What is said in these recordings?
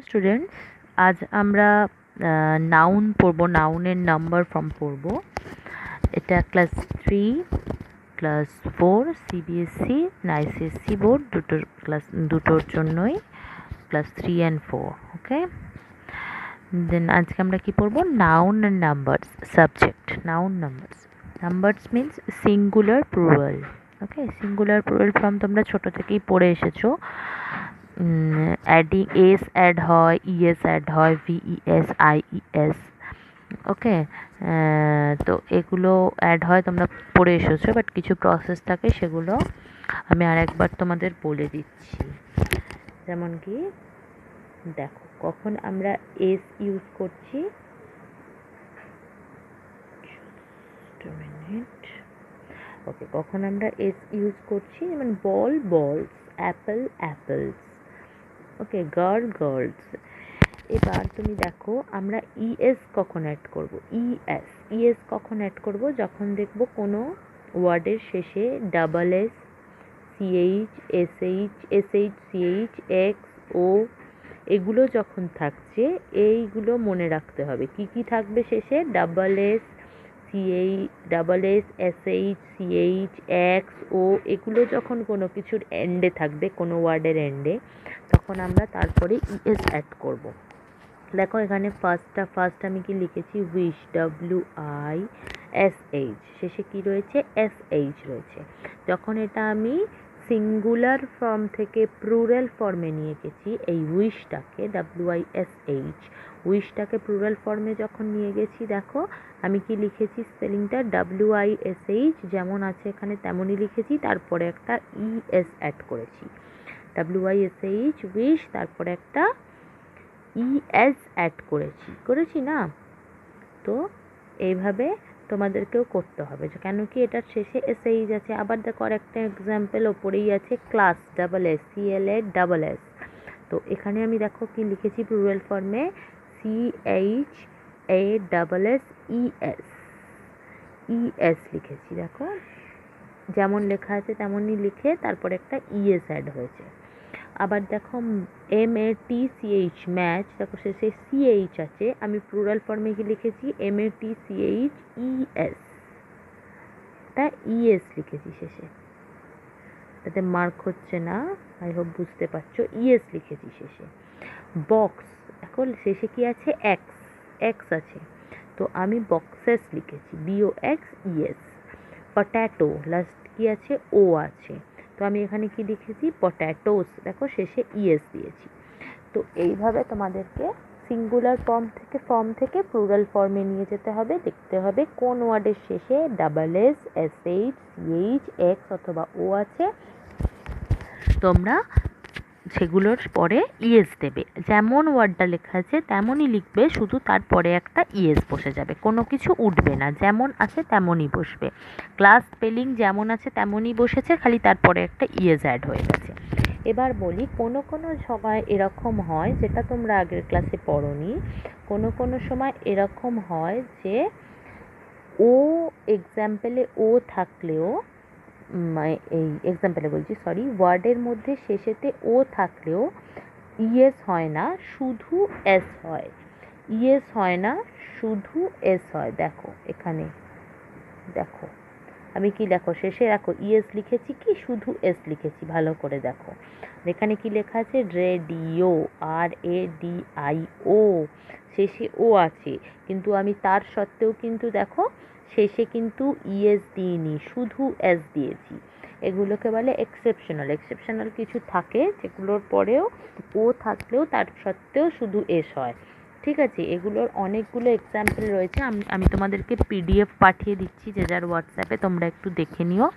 Students, আজ আমরা noun পড়বো, নাউনের নাম্বার ফর্ম পড়বো। এটা ক্লাস 3, ক্লাস 4 সিবিএসসি না আইসিএসসি বোর্ড দুটোর জন্যই, ক্লাস 3 and 4। ওকে, দেন আজকে আমরা কি পড়বো? Noun and numbers subject. Noun numbers, numbers means singular plural. Okay, singular plural form তোমরা ছোট থেকেই পড়ে এসেছো। অ্যাডিং এস অ্যাড হয়, ইএস অ্যাড হয়, ভিইএস, আইইএস। ওকে, তো এগুলো অ্যাড হয়, তোমরা পড়ে এসেছো, বাট কিছু প্রসেস থাকে, সেগুলো আমি আরেকবার তোমাদের বলে দিচ্ছি। যেমন কি দেখো, কখন আমরা এস ইউজ করছি, ওকে, কখন আমরা এস ইউজ করছি, যেমন বল বলস, অ্যাপেল অ্যাপেলস, ওকে, গার্ল গার্লস। এবার তুমি দেখো আমরা ইএস কখন অ্যাড করব? ইএস কখন অ্যাড করব? যখন দেখব কোনো ওয়ার্ডের শেষে double S, CH, SH, CH, X, O এগুলো যখন থাকছে, এইগুলো মনে রাখতে হবে। কি কি থাকবে শেষে? Double S, SH, CH, X, O এগুলো যখন কোনো কিছুর এন্ডে থাকবে, কোনো ওয়ার্ডের এন্ডে, তখন আমরা তারপরে ইএস অ্যাড করব। দেখো এখানে ফার্স্ট আমি কি লিখেছি? উইশ, WISH, শেষে কি রয়েছে? SH রয়েছে। যখন এটা আমি সিঙ্গুলার ফর্ম থেকে প্লুরাল ফর্মে নিয়ে গেছি, এই উইশটাকে, WISH, উইশটাকে প্লুরাল ফর্মে যখন নিয়ে গেছি, দেখো আমি কি লিখেছি? স্পেলিংটা WISH যেমন আছে এখানে তেমনই লিখেছি, তারপরে একটা ES অ্যাড করেছি। WISH উইশ, তারপরে একটা ES অ্যাড করেছি না? তো এইভাবে তোমাদেরকেও করতে হবে, কেন কি এটার শেষে SH আছে। আবার দেখো আরেকটা এক্সাম্পল ওপরেই আছে, ক্লাস, CLASS। তো এখানে আমি দেখো কি লিখেছি প্লুরাল ফর্মে? CHASSES লিখেছি। দেখো যেমন লেখা আছে তেমনই লিখে তারপরে একটা ES অ্যাড হয়েছে। আবার দেখো MATCH, ম্যাচ, দেখো শেষে CH আছে, আমি প্লুরাল ফর্মে কি লিখেছি? MATCHES, তা ES লিখেছি শেষে, তাতে মার্ক হচ্ছে না, আই হোপ বুঝতে পারছো। ES লিখেছি শেষে। বক্স, দেখো শেষে কি আছে? এক্স আছে, তো আমি বক্সেস লিখেছি, BOXES। পট্যাটো, লাস্ট কি আছে? ও আছে, তো আমি এখানে কি লিখেছি? পট্যাটোস, দেখো শেষে ES দিয়েছি। তো এইভাবে তোমাদেরকে সিঙ্গুলার ফর্ম থেকে প্লুরাল ফর্মে নিয়ে যেতে হবে। দেখতে হবে কোন ওয়ার্ডের শেষে WS, SH, CH, X অথবা ও আছে, তোমরা সেগুলোর পরে ES দেবে। যেমন ওয়ার্ডটা লেখা আছে তেমনই লিখবে, শুধু তারপরে একটা ES বসে যাবে, কোনো কিছু উঠবে না, যেমন আছে তেমনই বসবে। ক্লাস স্পেলিং যেমন আছে তেমনই বসেছে, খালি তারপরে একটা ES অ্যাড হয়ে গেছে। এবার বলি, কোনো সময় এরকম হয়, যেটা তোমরা আগের ক্লাসে পড়োনি, কোনো সময় এরকম হয় যে ও এক্সাম্পলে ও থাকলেও, এই এক্সাম্পলে বলছি, সরি, ওয়ার্ডের মধ্যে শেষেতে ও থাকলেও ইএস হয় না, শুধু এস হয়। ইএস হয় না, শুধু এস হয়। দেখো এখানে, দেখো আমি কি, দেখো শেষে দেখো ইএস লিখেছি কি শুধু এস লিখেছি, ভালো করে দেখো। এখানে কি লেখা আছে? রেডিও, RADIO, শেষে ও আছে, কিন্তু আমি তার সত্ত্বেও কিন্তু দেখো শেষে কিন্তু ইএস দিইনি, শুধু এস দিয়েছি। এগুলোকে বলে এক্সেপশনাল কিছু থাকে যেগুলোর পরেও ও থাকলেও তার সত্ত্বেও শুধু এস হয়। ঠিক আছে, এগুলোর অনেকগুলো এক্সাম্পল রয়েছে, আমি তোমাদেরকে PDF পাঠিয়ে দিচ্ছি যে যার হোয়াটসঅ্যাপে, তোমরা একটু দেখে নিও।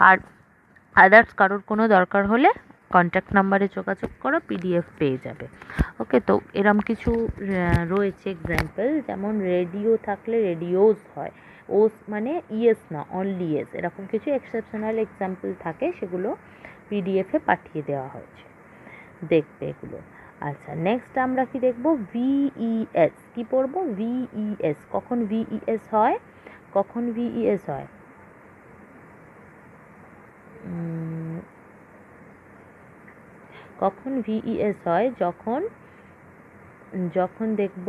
আর আদার্স কারোর কোনো দরকার হলে কন্ট্যাক্ট নাম্বারে যোগাযোগ করো, PDF পেয়ে যাবে। ওকে, তো এরম কিছু রয়েছে এক্সাম্পল, যেমন রেডিও থাকলে রেডিওস হয়, ওস মানে ইয়েস না, অনলি ইয়েস, এরকম কিছু এক্সেপশনাল এক্সাম্পল থাকে, সেগুলো PDF-এ পাঠিয়ে দেওয়া হয়েছে, দেখবে এগুলো। আচ্ছা, নেক্সট আমরা কি দেখব? VES। কি পড়বো? VES। কখন VES হয়? কখন VES হয়? কখন VES হয়? যখন যখন দেখব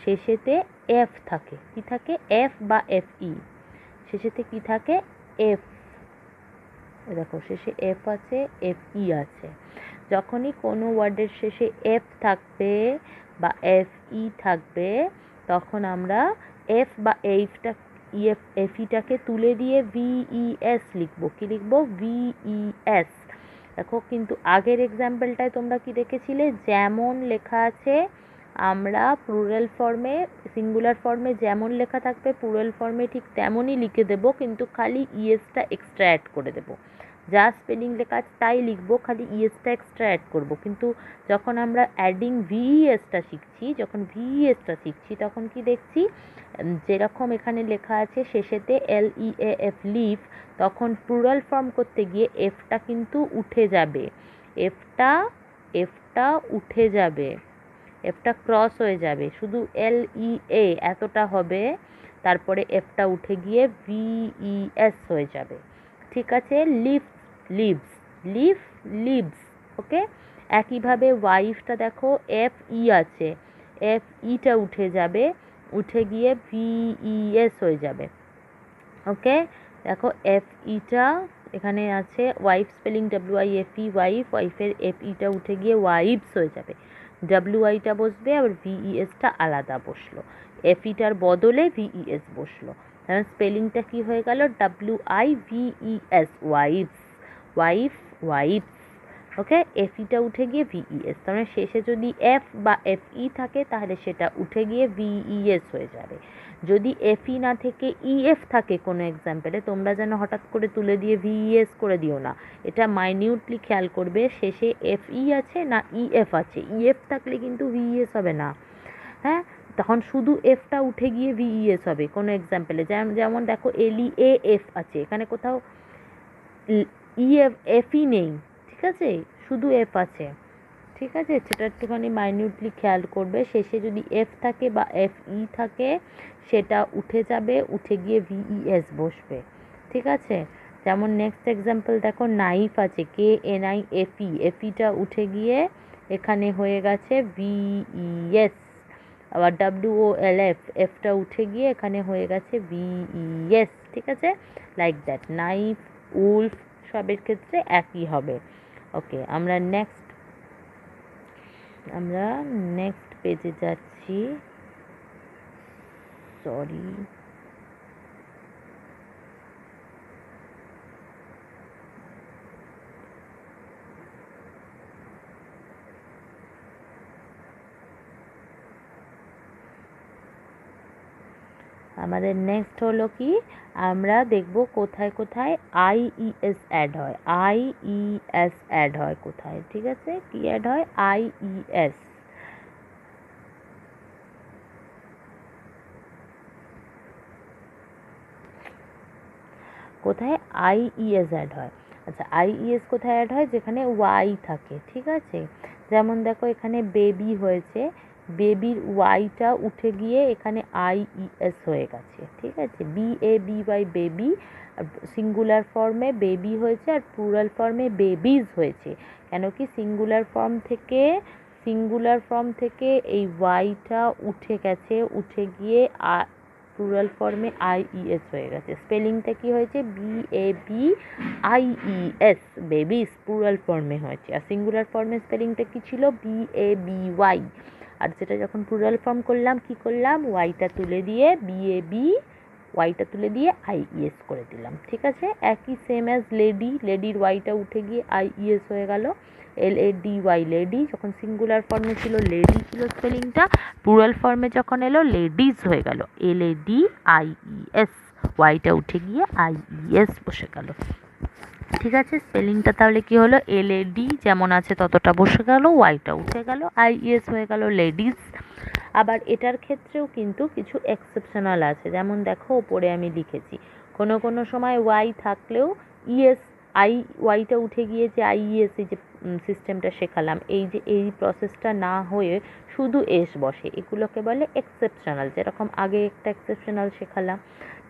শেষেতে এফ থাকে, কি থাকে, এফ বা এফ ই, শেষেতে কি থাকে, এফ, দেখো শেষে এফ আছে, এফ ই আছে। যখনই কোনো ওয়ার্ডের শেষে এফ থাকবে বা এফ ই থাকবে, তখন আমরা এফ বা এফ ইটাকে তুলে দিয়ে ভিইএস লিখবো। কি লিখবো, ভিইএস। দেখো কিন্তু আগের এক্সাম্পলটায় তোমরা কি দেখেছিলে, যেমন লেখা আছে আমরা প্লুরাল ফর্মে, সিঙ্গুলার ফর্মে যেমন লেখা থাকবে প্লুরাল ফর্মে ঠিক তেমনই লিখে দেবো, কিন্তু খালি ইএসটা এক্সট্রা অ্যাড করে দেবো। যা স্পেলিং লেখা আছে তাই লিখবো, খালি ইএসটা এক্সট্রা অ্যাড করবো। কিন্তু যখন আমরা অ্যাডিং ভিইএসটা শিখছি তখন কি দেখছি, যেরকম এখানে লেখা আছে শেষেতে LEAF লিভ, তখন প্লুরাল ফর্ম করতে গিয়ে এফটা কিন্তু উঠে যাবে, এফটা উঠে যাবে, এফটা ক্রস হয়ে যাবে, শুধু LEA এতটা হবে, তারপরে এফটা উঠে গিয়ে VES হয়ে যাবে। ঠিক আছে, লিভস, ওকে। একইভাবে ওয়াইফটা দেখো FE আছে, FEটা উঠে যাবে, উঠে গিয়ে VES হয়ে যাবে, ওকে। দেখো FEটা এখানে আছে, ওয়াইফ স্পেলিং WIFE, ওয়াইফের FEটা উঠে গিয়ে ওয়াইফস হয়ে যাবে, WIটা বসবে, আবার VESটা আলাদা বসলো, FEটার বদলে VES বসলো, কারণ স্পেলিংটা কি হয়ে গেল, WIVES, ওয়াইফস, ওকে। FEটা উঠে গিয়ে VES, তার মানে শেষে যদি F বা FE থাকে তাহলে সেটা উঠে গিয়ে VES হয়ে যাবে। যদি FE না থেকে EF থাকে কোনো এক্সাম্পলে, তোমরা যেন হঠাৎ করে তুলে দিয়ে VES করে দিও না, এটা মাইনিউটলি খেয়াল করবে শেষে FE আছে না EF আছে। EF থাকলে কিন্তু VES হবে না, হ্যাঁ, তখন শুধু এফটা উঠে গিয়ে VES হবে কোনো এক্সাম্পলে। যেমন দেখো LEAF আছে, এখানে কোথাও FE নেই, ঠিক আছে, শুধু এফ আছে, ঠিক আছে, সেটা একটুখানি মাইনিউটলি খেয়াল করবে। শেষে যদি এফ থাকে বা FE থাকে সেটা উঠে যাবে, উঠে গিয়ে VES বসবে, ঠিক আছে। যেমন নেক্সট এক্সাম্পল দেখো, নাইফ আছে, KNIFE, FEটা উঠে গিয়ে এখানে হয়ে গেছে VES, আবার WOLF, এফটা উঠে গিয়ে এখানে হয়ে গেছে VES, ঠিক আছে। লাইক দ্যাট, নাইফ, উলফ সবের ক্ষেত্রে একই হবে, ওকে। আমরা নেক্সট পেজে যাচ্ছি, সরি, আমাদের নেক্সট হলো কি, আমরা দেখব কোথায় কোথায় IES অ্যাড হয়, IES অ্যাড হয় কোথায়, ঠিক আছে, কি অ্যাড হয়, IES, কোথায় IES অ্যাড হয়। আচ্ছা, IES কোথায় অ্যাড হয়, যেখানে ওয়াই থাকে, ঠিক আছে। যেমন দেখো এখানে বেবি হয়েছে, বেবির ওয়াইটা উঠে গিয়ে এখানে IES হয়ে গেছে, ঠিক আছে, BABY বেবি, সিঙ্গুলার ফর্মে বেবি হয়েছে আর প্লুরাল ফর্মে বেবিজ হয়েছে, কেন কি সিঙ্গুলার ফর্ম থেকে এই ওয়াইটা উঠে গেছে, উঠে গিয়ে প্লুরাল ফর্মে IES হয়ে গেছে। স্পেলিংটা কি হয়েছে, BABIES, বেবিস প্লুরাল ফর্মে হয়েছে, আর সিঙ্গুলার ফর্মে স্পেলিংটা কি ছিল, BABY। আর যেটা যখন প্লুরাল ফর্ম করলাম, কি করলাম, ওয়াইটা তুলে দিয়ে ওয়াইটা তুলে দিয়ে IES করে দিলাম, ঠিক আছে। একই সেম অ্যাজ লেডির ওয়াইটা উঠে গিয়ে IES হয়ে গেল, LADY, লেডি, যখন সিঙ্গুলার ফর্মে ছিল লেডি ছিল স্পেলিংটা, প্লুরাল ফর্মে যখন এলো লেডিজ হয়ে গেল, LADIES, ওয়াইটা উঠে গিয়ে IES বসে গেল, ঠিক আছে। স্পেলিংটা তাহলে কি হলো, LAD যেমন আছে ততটা বসে গেল, ওয়াইটা উঠে গেল, IES হয়ে গেল লেডিজ। আবার এটার ক্ষেত্রেও কিন্তু কিছু এক্সেপশনাল আছে, যেমন দেখো ওপরে আমি লিখেছি, কোনো সময় ওয়াই থাকলেও ওয়াইটা উঠে গিয়ে যে IES, এই যে সিস্টেমটা শেখালাম, এই প্রসেসটা না হয়ে শুধু এস বসে, এগুলোকে বলে এক্সেপশনাল, যেরকম আগে একটা এক্সেপশনাল শেখালাম,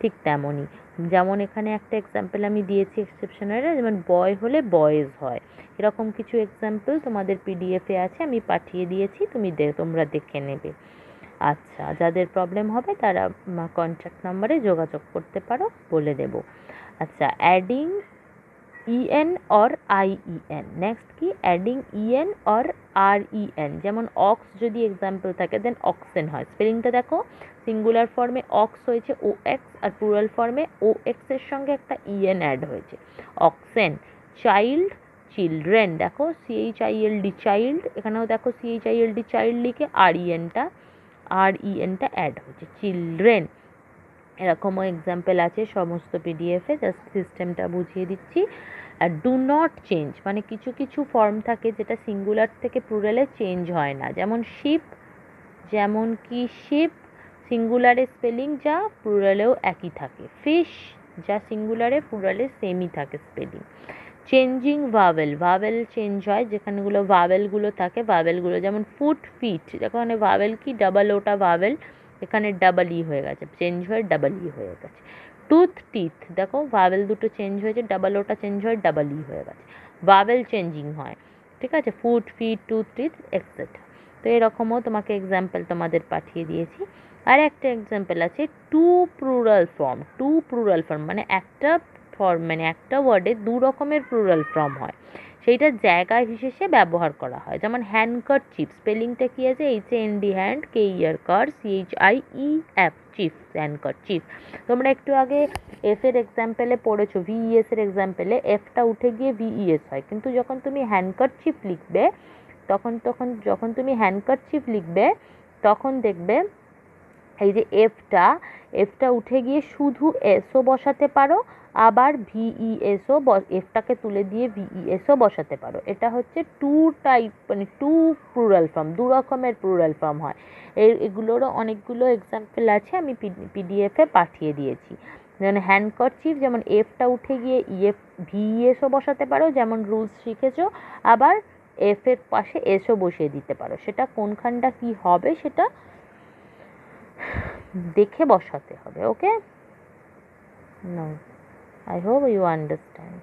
ঠিক তেমনই, যেমন এখানে একটা এক্সাম্পল আমি দিয়েছি এক্সেপশনালে, যেমন বয় হলে বয়েজ হয়, এরকম কিছু এক্সাম্পল তোমাদের পিডিএফে আছে, আমি পাঠিয়ে দিয়েছি, তোমরা দেখে নেবে। আচ্ছা, যাদের প্রবলেম হবে তারা কন্ট্যাক্ট নাম্বারে যোগাযোগ করতে পারো, বলে দেব। আচ্ছা, অ্যাডিং ইএন অর আইইএন, নেক্সট কি অ্যাডিং ইএন অর আরইএন, যেমন অক্স যদি এক্সাম্পল থাকে দেন অক্সেন হয়। স্পেলিংটা দেখো, সিঙ্গুলার ফর্মে অক্স হয়েছে ও এক্স, আর প্লুরাল ফর্মে ও এক্সের সঙ্গে একটা ইএন অ্যাড হয়েছে, অক্সেন। চাইল্ড, চিলড্রেন, দেখো সিএইচআইএলডি চাইল্ড, এখানেও দেখো সিএইচআইএলডি চাইল্ড লিখে আরইএনটা অ্যাড হয়েছে, চিলড্রেন। এরকমও এক্সাম্পল আছে সমস্ত পিডিএফে, জাস্ট সিস্টেমটা বুঝিয়ে দিচ্ছি। আর ডু নট চেঞ্জ, মানে কিছু কিছু ফর্ম থাকে যেটা সিঙ্গুলার থেকে প্লুরালে চেঞ্জ হয় না, যেমন শিপ, যেমন কি শিপ সিঙ্গুলারে স্পেলিং যা প্লুরালেও একই থাকে, ফিশ যা সিঙ্গুলারে প্লুরালে সেমই থাকে spelling. Changing vowel, vowel change হয়, যেখানেগুলো ভাওয়েলগুলো থাকে, ভাওয়েলগুলো যেমন ফুট, ফিট, যেখানে ভাওয়েল কি ডাবল ওটা ভাওয়েল, এখানে ডাবল ই হয়ে গেছে, চেঞ্জ হয়ে ডাবল ই হয়ে গেছে। টুথ, টিথ, দেখো ভাওয়েল দুটো চেঞ্জ হয়েছে, ডাবল ওটা চেঞ্জ হয়ে ডাবল ই হয়ে গেছে, ভাওয়েল চেঞ্জিং হয়, ঠিক আছে, foot, feet, tooth, teeth etcetera. তো এরকমও তোমাকে এক্সাম্পল তোমাদের পাঠিয়ে দিয়েছি। আর একটা এক্সাম্পল আছে টু প্লুরাল ফর্ম, মানে একটা ফর্ম, মানে একটা ওয়ার্ডে দু রকমের প্লুরাল ফর্ম হয়, সেইটা জায়গা হিসেবে ব্যবহার করা হয়, যেমন হ্যান্ডকারচিফ, স্পেলিংটা কি আছে, HAND হ্যান্ড, KER কার, CHIEF চিফ, হ্যান্ডকারচিফ। তোমরা একটু আগে এফ এর এক্সাম্পলে পড়েছো, VES এর এক্সাম্পলে এফটা উঠে গিয়ে VES হয়, কিন্তু যখন তুমি হ্যান্ডকারচিফ লিখবে যখন তুমি হ্যান্ডকারচিফ লিখবে তখন দেখবে এই যে এফটা উঠে গিয়ে শুধু এসও বসাতে পারো, আবার VESও এফটাকে তুলে দিয়ে VESও বসাতে পারো। এটা হচ্ছে টু টাইপ, মানে টু প্লুরাল ফর্ম, দু রকমের প্লুরাল ফর্ম হয়। এগুলোরও অনেকগুলো এক্সাম্পল আছে, আমি পিডিএফে পাঠিয়ে দিয়েছি। যেমন হ্যান্ডকারচিফ, যেমন এফটা উঠে গিয়ে VESও বসাতে পারো, যেমন রুলস শিখেছো, আবার এফের পাশে এসও বসিয়ে দিতে পারো, সেটা কোনখানটা কি হবে সেটা দেখে বসাতে হবে। ওকে, no, I hope you understand.